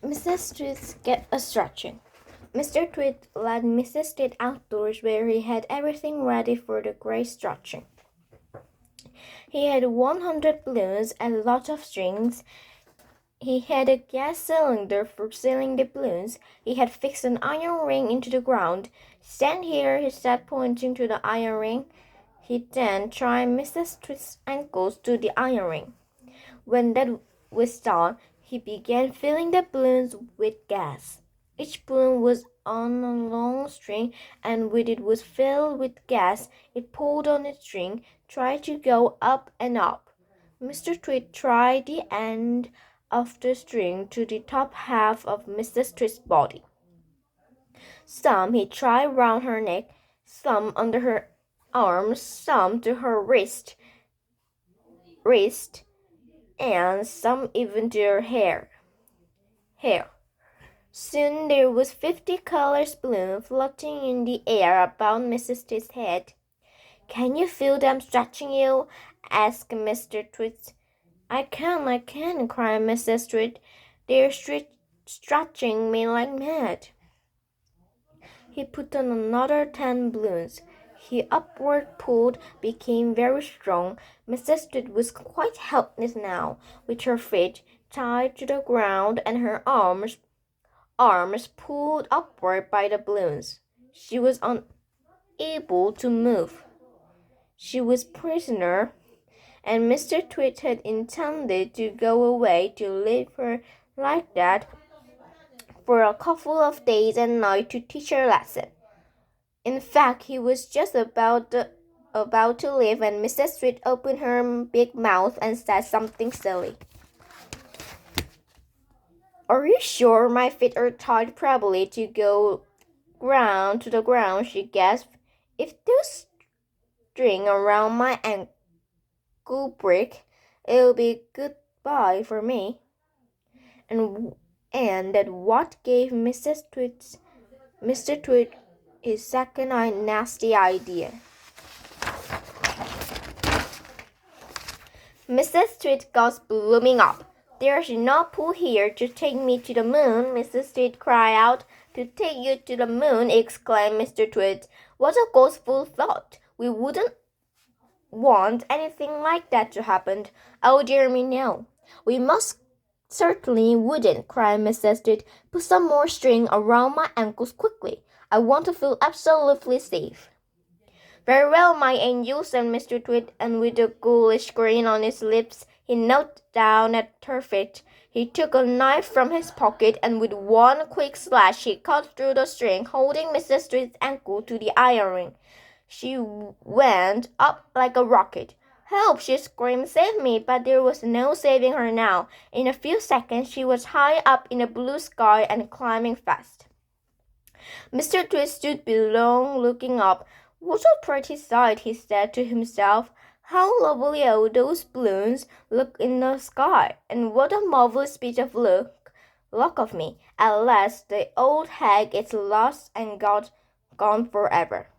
Mrs. Twit get a stretching. Mr. Twit led Mrs. Twit outdoors where he had everything ready for the great stretching. He had 100 balloons and a lot of strings. He had a gas cylinder for sealing the balloons. He had fixed an iron ring into the ground. "Stand here," he said, pointing to the iron ring. He then tied Mrs. Twit's ankles to the iron ring. When that was done, he began filling the balloons with gas. Each balloon was on a long string, and when it was filled with gas, it pulled on the string, tried to go up and up. Mr. Twit tied the end of the string to the top half of Mrs. Twit's body. Some he tied round her neck, some under her arms, some to her wrist, and some even to her hair. Soon there was 50 colored balloons floating in the air about Mrs. Twit's head. "Can you feel them stretching you?" asked Mr. Twit. I can," cried Mrs. Twit. "They're stretching me like mad." He put on another 10 balloons. He upward pulled, became very strong. Mrs. Twit was quite helpless now, with her feet tied to the ground and her arms pulled upward by the balloons. She was unable to move. She was prisoner, and Mr. Twit had intended to go away to leave her like that for a couple of days and nights to teach her a lesson. In fact, he was just about to leave when Mrs. Twit opened her big mouth and said something silly. "Are you sure my feet are tied properly to go to the ground?" she gasped. "If those string around my ankle break, it'll be goodbye for me." And that what gave Mr. Twit his second nasty idea. Mrs. Twit got blooming up. "There's no pull here to take me to the moon," Mrs. Twit cried out. "To take you to the moon," exclaimed Mr. Twit. "What a boastful thought! We wouldn't want anything like that to happen." "Oh dear me, no. We most certainly wouldn't," cried Mrs. Twit. "Put some more string around my ankles quickly. I want to feel absolutely safe." "Very well, my angel," said Mr. Twit, and with a ghoulish grin on his lips, he knelt down at her feet. He took a knife from his pocket, and with one quick slash he cut through the string holding Mrs. Twit's ankle to the iron ring. She went up like a rocket. "Help!" she screamed. "Save me!" But there was no saving her now. In a few seconds she was high up in the blue sky and climbing fast. Mr. Twit stood below looking up. "What a pretty sight," he said to himself. "How lovely all those balloons look in the sky, and what a marvelous bit of luck of me. At last the old hag is lost and gone forever."